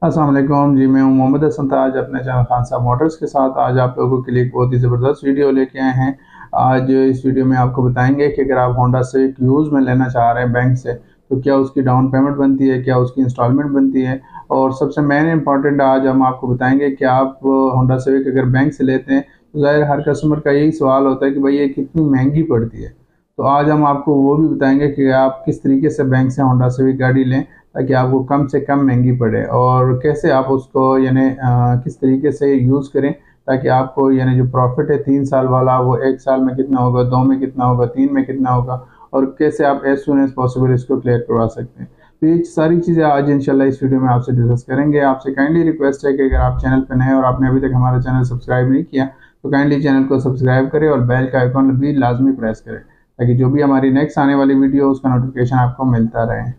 अस्सलाम वालेकुम जी। मैं हूं मोहम्मद हसन ताज अपने चैनल खान साहब मोटर्स के साथ। आज आप लोगों के लिए एक बहुत ही ज़बरदस्त वीडियो लेके आए हैं। आज इस वीडियो में आपको बताएंगे कि अगर आप होंडा सिविक यूज़ में लेना चाह रहे हैं बैंक से, तो क्या उसकी डाउन पेमेंट बनती है, क्या उसकी इंस्टॉलमेंट बनती है। और सबसे मेन इंपॉर्टेंट आज हम आपको बताएंगे कि आप होंडा सिविक अगर बैंक से लेते हैं तो ज़ाहिर हर कस्टमर का यही सवाल होता है कि भाई ये कितनी महंगी पड़ती है। तो आज हम आपको वो भी बताएंगे कि आप किस तरीके से बैंक से होंडा सिविक गाड़ी लें ताकि आपको कम से कम महंगी पड़े, और कैसे आप उसको यानी किस तरीके से यूज़ करें ताकि आपको यानी जो प्रॉफिट है 3 साल वाला वो 1 साल में कितना होगा, 2 में कितना होगा, 3 में कितना होगा, और कैसे आप एज सुन एज पॉसिबल इसको क्लियर करवा सकते हैं। तो ये सारी चीज़ें आज इंशाल्लाह इस वीडियो में आपसे डिस्कस करेंगे। आपसे काइंडली रिक्वेस्ट है कि अगर आप चैनल पर नए हैं और आपने अभी तक हमारा चैनल सब्सक्राइब नहीं किया तो काइंडली चैनल को सब्सक्राइब करें और बेल का आइकॉन भी लाजमी प्रेस करें ताकि जो भी हमारी नेक्स्ट आने वाली वीडियो उसका नोटिफिकेशन आपको मिलता रहे।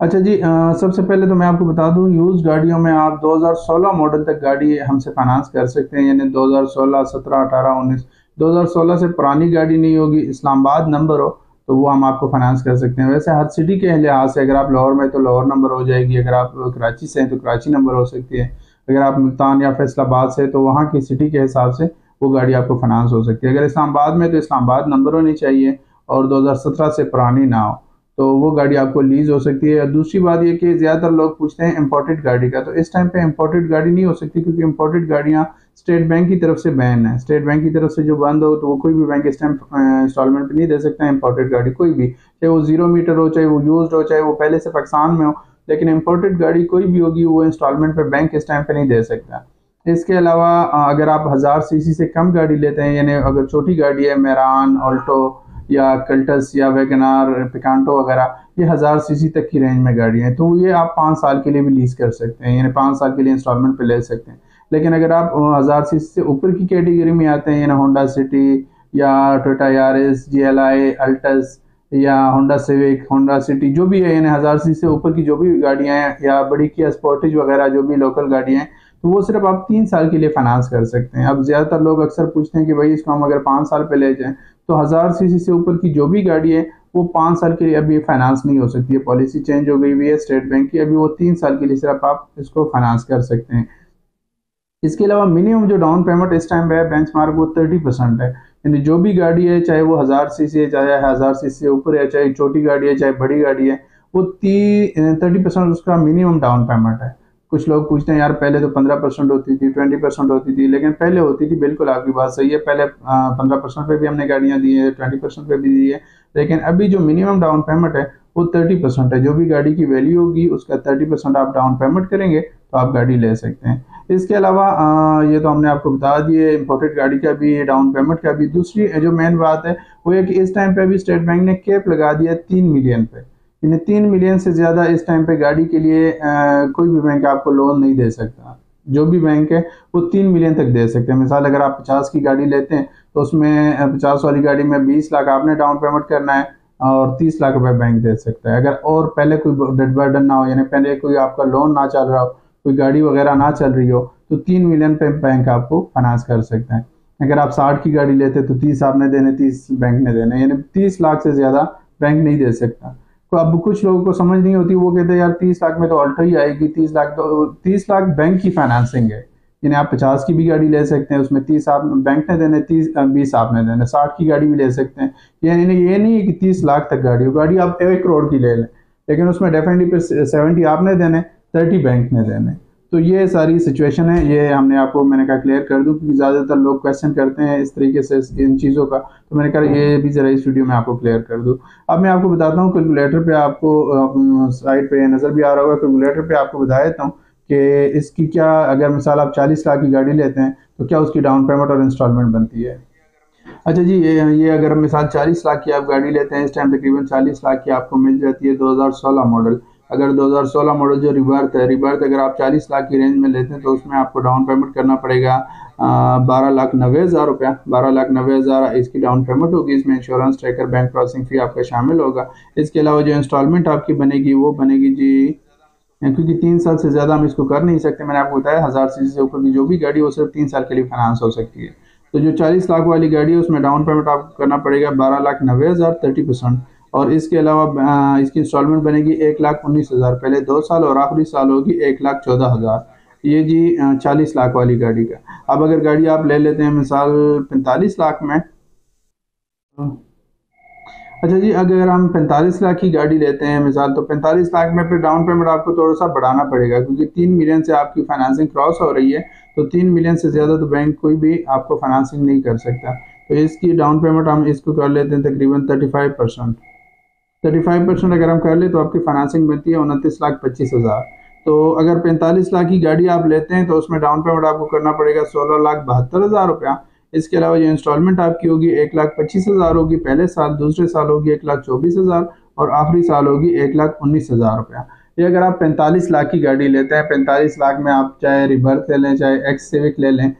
अच्छा जी, सबसे पहले तो मैं आपको बता दूं, यूज़ गाड़ियों में आप 2016 मॉडल तक गाड़ी हमसे फाइनेंस कर सकते हैं, यानी 2016, 17, 18, 19। 2016 से पुरानी गाड़ी नहीं होगी, इस्लामाबाद नंबर हो तो वो हम आपको फाइनेंस कर सकते हैं। वैसे हर सिटी के लिहाज से अगर आप लाहौर में तो लाहौर नंबर हो जाएगी, अगर आप कराची से हैं तो कराची नंबर हो सकती है, अगर आप मुल्तान या फैसलाबाद से तो वहाँ की सिटी के हिसाब से वो गाड़ी आपको फाइनेंस हो सकती है। अगर इस्लामाबाद में तो इस्लामाबाद नंबर होनी चाहिए और 2017 से पुरानी ना हो तो वो गाड़ी आपको लीज हो सकती है। दूसरी बात ये कि ज़्यादातर लोग पूछते हैं इंपोर्टेड गाड़ी का, तो इस टाइम पे इंपोर्टेड गाड़ी नहीं हो सकती क्योंकि इंपोर्टेड गाड़ियाँ स्टेट बैंक की तरफ से बैन है। स्टेट बैंक की तरफ से जो बंद हो तो वो कोई भी बैंक इस टाइम इंस्टॉलमेंट पे नहीं दे सकता है इंपोर्टेड गाड़ी कोई भी, चाहे वो 0 मीटर हो, चाहे वो यूज्ड हो, चाहे वो पहले से पाकिस्तान में हो। लेकिन इंपोर्टेड गाड़ी कोई भी होगी वो इंस्टॉलमेंट पे बैंक इस टाइम पे नहीं दे सकता। इसके अलावा अगर आप 1000 सीसी से कम गाड़ी लेते हैं, यानी अगर छोटी गाड़ी है मेरान, ऑल्टो या कल्टस या वैगनार, पिकांटो वगैरह, ये 1000 सीसी तक की रेंज में गाड़ियाँ हैं, तो ये आप 5 साल के लिए भी लीज कर सकते हैं, यानी 5 साल के लिए इंस्टॉलमेंट पे ले सकते हैं। लेकिन अगर आप 1000 सीसी से ऊपर की कैटेगरी में आते हैं, यानी होंडा सिटी या टोयोटा यारिस, GLI, अल्टस या होंडा सिविक, होंडा सिटी, जो भी है, यानी 1000 सीसी से ऊपर की जो भी गाड़ियाँ हैं या बड़ी किया स्पोर्टेज वगैरह जो भी लोकल गाड़ियाँ हैं, तो वो सिर्फ आप 3 साल के लिए फाइनेंस कर सकते हैं। अब ज़्यादातर लोग अक्सर पूछते हैं कि भाई इसको हम अगर 5 साल पे ले जाएं तो 1000 सीसी से ऊपर की जो भी गाड़ी है वो 5 साल के लिए अभी फाइनेंस नहीं हो सकती है। पॉलिसी चेंज हो गई हुई है स्टेट बैंक की, अभी वो 3 साल के लिए सिर्फ आप इसको फाइनेंस कर सकते हैं। इसके अलावा मिनिमम जो डाउन पेमेंट इस टाइम पे है बेंचमार्क वो 30% है, यानी जो भी गाड़ी है चाहे वो 1000 सीसी है, चाहे 1000 सीसी से ऊपर है, चाहे छोटी गाड़ी है, चाहे बड़ी गाड़ी है, वो 30% उसका मिनिमम डाउन पेमेंट है। कुछ लोग पूछते हैं यार पहले तो 15% होती थी, 20% होती थी, लेकिन पहले होती थी, बिल्कुल आपकी बात सही है, पहले 15% पे भी हमने गाड़ियाँ दी है, 20% पे भी दी है, लेकिन अभी जो मिनिमम डाउन पेमेंट है वो 30% है। जो भी गाड़ी की वैल्यू होगी उसका 30% आप डाउन पेमेंट करेंगे तो आप गाड़ी ले सकते हैं। इसके अलावा ये तो हमने आपको बता दिए इंपोर्टेड गाड़ी का भी, डाउन पेमेंट का भी। दूसरी जो मेन बात है वो है कि इस टाइम पे अभी स्टेट बैंक ने कैप लगा दिया 3 मिलियन पे, यानी 3 मिलियन से ज़्यादा इस टाइम पे गाड़ी के लिए कोई भी बैंक आपको लोन नहीं दे सकता। जो भी बैंक है वो 3 मिलियन तक दे सकते हैं। मिसाल अगर आप 50 की गाड़ी लेते हैं तो उसमें 50 वाली गाड़ी में 20 लाख आपने डाउन पेमेंट करना है और 30 लाख रुपए बैंक दे सकता है। अगर और पहले कोई डेट बर्डन ना हो, यानी पहले कोई आपका लोन ना चल रहा हो, कोई गाड़ी वगैरह ना चल रही हो, तो 3 मिलियन पे बैंक आपको फाइनेंस कर सकते हैं। अगर आप 60 की गाड़ी लेते तो 30 आपने देने, 30 बैंक ने देने, यानी 30 लाख से ज़्यादा बैंक नहीं दे सकता। तो अब कुछ लोगों को समझ नहीं होती, वो कहते हैं यार 30 लाख में तो ऑल्टो ही आएगी, 30 लाख तो 30 लाख बैंक की फाइनेंसिंग है, यानी आप 50 की भी गाड़ी ले सकते हैं, उसमें 30 आप बैंक ने देने, 20 आपने देने। 60 की गाड़ी भी ले सकते हैं, यानी ये नहीं है कि 30 लाख तक गाड़ी हो, गाड़ी आप 1 करोड़ की ले लें लेकिन उसमें डेफिनेटली फिर 70 आपने देने, 30 बैंक ने देने। तो ये सारी सिचुएशन है, ये हमने आपको मैंने कहा क्लियर कर दूं क्योंकि ज़्यादातर लोग क्वेश्चन करते हैं इस तरीके से इन चीज़ों का, तो मैंने कहा ये भी ज़रा इस वीडियो में आपको क्लियर कर दूं। अब मैं आपको बताता हूँ कैलकुलेटर पे, आपको साइड पे नज़र भी आ रहा होगा, कैलकुलेटर पे आपको बता देता हूँ कि इसकी क्या, अगर मिसाल आप 40 लाख की गाड़ी लेते हैं तो क्या उसकी डाउन पेमेंट और इंस्टॉलमेंट बनती है। अच्छा जी, ये अगर मिसाल 40 लाख की आप गाड़ी लेते हैं, इस टाइम तकरीबन 40 लाख की आपको मिल जाती है 2016 मॉडल। अगर 2016 मॉडल जो रिबर्थ है, रिबर्थ अगर आप 40 लाख की रेंज में लेते हैं तो उसमें आपको डाउन पेमेंट करना पड़ेगा 12,90,000 रुपया। 12,90,000 इसकी डाउन पेमेंट होगी, इसमें insurance, tracker, bank processing fee आपका शामिल होगा। इसके अलावा जो इंस्टॉलमेंट आपकी बनेगी वो बनेगी जी, क्योंकि 3 साल से ज़्यादा हम इसको कर नहीं सकते, मैंने आपको बताया 1000 सीसी से ऊपर की जो भी गाड़ी वो सिर्फ 3 साल के लिए फाइनेंस हो सकती है। तो जो 40 लाख वाली गाड़ी है उसमें डाउन पेमेंट आपको करना पड़ेगा 12,90,000, 30%। और इसके अलावा इसकी इंस्टॉलमेंट बनेगी 1,19,000 पहले 2 साल और आखिरी साल होगी 1,14,000। ये जी 40 लाख वाली गाड़ी का। अब अगर गाड़ी आप ले लेते हैं मिसाल 45 लाख में, अच्छा जी अगर हम 45 लाख की गाड़ी लेते हैं मिसाल, तो 45 लाख में फिर डाउन पेमेंट आपको थोड़ा सा बढ़ाना पड़ेगा, क्योंकि 3 मिलियन से आपकी फाइनेंसिंग क्रॉस हो रही है। तो 3 मिलियन से ज़्यादा तो बैंक कोई भी आपको फाइनेंसिंग नहीं कर सकता। तो इसकी डाउन पेमेंट हम इसको कर लेते हैं तकरीबन 35%। 35% अगर हम कर ले तो आपकी फाइनेंसिंग बनती है 29,25,000। तो अगर 45 लाख की गाड़ी आप लेते हैं तो उसमें डाउन पेमेंट आपको करना पड़ेगा 16,72,000 रुपया। इसके अलावा ये इंस्टॉलमेंट आपकी होगी 1,25,000 होगी पहले साल, दूसरे साल होगी 1,24,000 और आखिरी साल होगी 1,19,000 रुपया। ये अगर आप 45 लाख की गाड़ी लेते हैं, 45 लाख में आप चाहे रिबर्थ ले लें, चाहे एक्स सिविक ले लें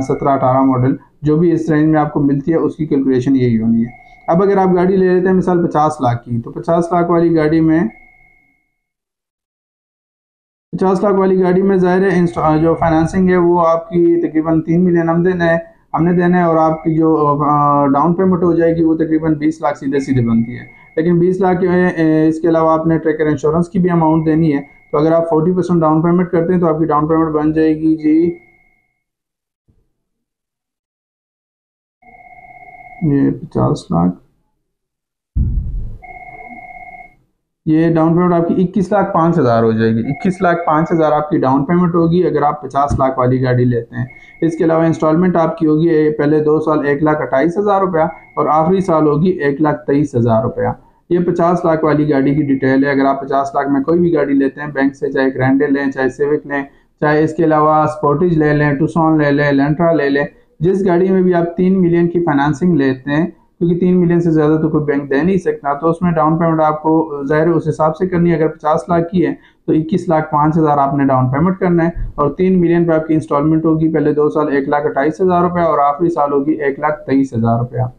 17-18 मॉडल, जो भी इस रेंज में आपको मिलती है उसकी कैलकुलेशन यही होनी है। अब अगर आप गाड़ी ले लेते हैं मिसाल 50 लाख की, तो 50 लाख वाली गाड़ी में 50 लाख वाली गाड़ी में ज़ाहिर है जो फाइनेंसिंग है वो आपकी तकरीबन 3 मिलियन हमने देना है और आपकी जो डाउन पेमेंट हो जाएगी वो तकरीबन 20 लाख सीधे सीधे बनती है। लेकिन 20 लाख इसके अलावा आपने ट्रैकर इंश्योरेंस की भी अमाउंट देनी है। तो अगर आप 40% डाउन पेमेंट करते हैं तो आपकी डाउन पेमेंट बन जाएगी जी, ये 50 लाख, ये डाउन पेमेंट आपकी 21,05,000 हो जाएगी। 21,05,000 आपकी डाउन पेमेंट होगी अगर आप 50 लाख वाली गाड़ी लेते हैं। इसके अलावा इंस्टॉलमेंट आपकी होगी पहले 2 साल 1,28,000 रुपया और आखिरी साल होगी 1,23,000 रुपया। ये 50 लाख वाली गाड़ी की डिटेल है। अगर आप 50 लाख में कोई भी गाड़ी लेते हैं बैंक से, चाहे ग्रैंडे लें, चाहे सिविक लें, चाहे इसके अलावा स्पोर्टेज ले लें, टुक्सन ले लें, लेंट्रा ले लें, जिस गाड़ी में भी आप 3 मिलियन की फाइनेंसिंग लेते हैं, क्योंकि 3 मिलियन से ज़्यादा तो कोई बैंक दे नहीं सकता, तो उसमें डाउन पेमेंट आपको ज़ाहिर उस हिसाब से करनी है। अगर 50 लाख की है तो 21,05,000 आपने डाउन पेमेंट करना है और 3 मिलियन पे आपकी इंस्टॉलमेंट होगी पहले 2 साल 1,28,000 रुपया और आखिरी साल होगी 1,23,000 रुपया।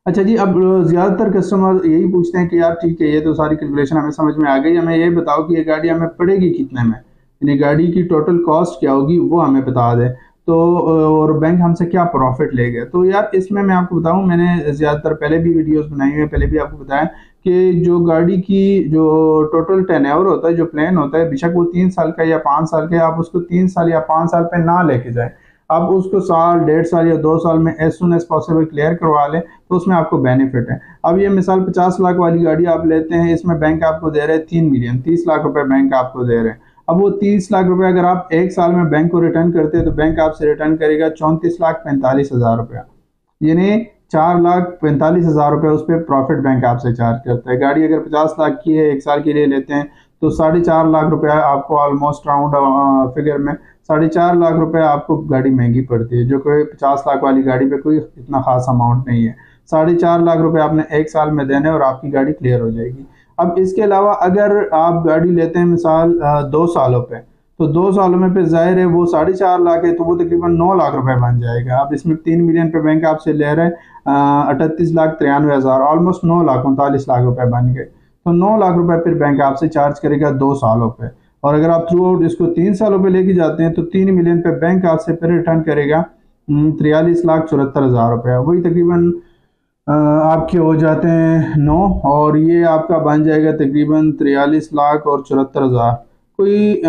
अच्छा जी, अब ज़्यादातर कस्टमर यही पूछते हैं कि यार ठीक है, ये तो सारी कैलकुलेशन हमें समझ में आ गई, हमें ये बताओ कि ये गाड़ी हमें पड़ेगी कितने में, यानी गाड़ी की टोटल कॉस्ट क्या होगी वो हमें बता दें, तो और बैंक हमसे क्या प्रॉफिट लेगा। तो यार इसमें मैं आपको बताऊं, मैंने ज़्यादातर पहले भी वीडियोस बनाई हुई है, पहले भी आपको बताया कि जो गाड़ी की जो टोटल टेन्योर होता है, जो प्लान होता है, बेशक वो 3 साल का या 5 साल का, आप उसको 3 साल या 5 साल पे ना लेके जाएं, आप उसको साल, 1.5 साल या 2 साल में as soon as possible clear करवा लें, तो उसमें आपको बेनिफिट है। अब ये मिसाल 50 लाख वाली गाड़ी आप लेते हैं, इसमें बैंक आपको दे रहे हैं 3 मिलियन, 30 लाख रुपए बैंक आपको दे रहे हैं। अब वो 30 लाख रुपए अगर आप 1 साल में बैंक को रिटर्न करते हैं तो बैंक आपसे रिटर्न करेगा 34,45,000 रुपया, यानी 4,45,000 रुपये उस पर प्रॉफिट बैंक आपसे चार्ज करता है। गाड़ी अगर 50 लाख की है, 1 साल के लिए लेते हैं, तो 4.5 लाख रुपया आपको ऑलमोस्ट राउंड फिगर में 4.5 लाख रुपए आपको गाड़ी महंगी पड़ती है, जो कोई 50 लाख वाली गाड़ी पे कोई इतना खास अमाउंट नहीं है। 4.5 लाख रुपए आपने 1 साल में देने और आपकी गाड़ी क्लियर हो जाएगी। अब इसके अलावा अगर आप गाड़ी लेते हैं मिसाल 2 सालों पे, तो 2 सालों में फिर जाहिर है वो 4.5 लाख है, तो वो तकरीबन 9 लाख रुपए बन जाएगा। अब इसमें 3 मिलियन पे बैंक आपसे ले रहे हैं 38,93,000, ऑलमोस्ट 9 लाख 39 लाख रुपए बन गए। तो 9 लाख रुपए फिर बैंक आपसे चार्ज करेगा 2 सालों पे, और अगर आप थ्रू आउट इसको 3 सालों पे लेके जाते हैं तो 3 मिलियन पे बैंक आपसे फिर रिटर्न करेगा 43,74,000 रुपया। वही तकरीबन आपके हो जाते हैं 9, और ये आपका बन जाएगा तकरीबन 43 लाख और 74,000, कोई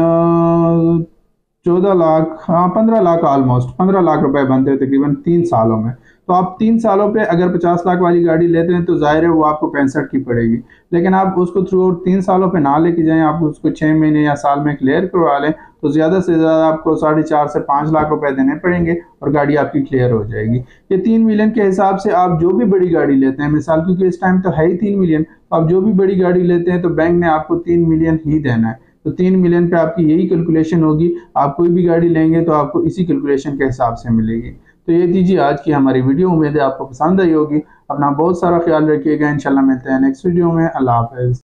14 लाख, हाँ 15 लाख, ऑलमोस्ट 15 लाख रुपए बनते हैं तकरीबन 3 सालों में। तो आप 3 सालों पे अगर 50 लाख वाली गाड़ी लेते हैं तो जाहिर है वो आपको 65 की पड़ेगी, लेकिन आप उसको थ्रू आउट 3 सालों पे ना लेके जाएं, आप उसको 6 महीने या साल में क्लियर करवा लें, तो ज़्यादा से ज़्यादा आपको 4.5 से 5 लाख रुपए देने पड़ेंगे और गाड़ी आपकी क्लियर हो जाएगी। ये 3 मिलियन के हिसाब से आप जो भी बड़ी गाड़ी लेते हैं मिसाल, क्योंकि इस टाइम तो है ही 3 मिलियन, तो आप जो भी बड़ी गाड़ी लेते हैं तो बैंक ने आपको 3 मिलियन ही देना है। तो 3 मिलियन पे आपकी यही कैलकुलेशन होगी, आप कोई भी गाड़ी लेंगे तो आपको इसी कैलकुलेशन के हिसाब से मिलेगी। तो ये थी जी आज की हमारी वीडियो, उम्मीद है आपको पसंद आई होगी। अपना बहुत सारा ख्याल रखिएगा, इंशाल्लाह मिलते हैं नेक्स्ट वीडियो में। अल्लाह हाफ़िज़।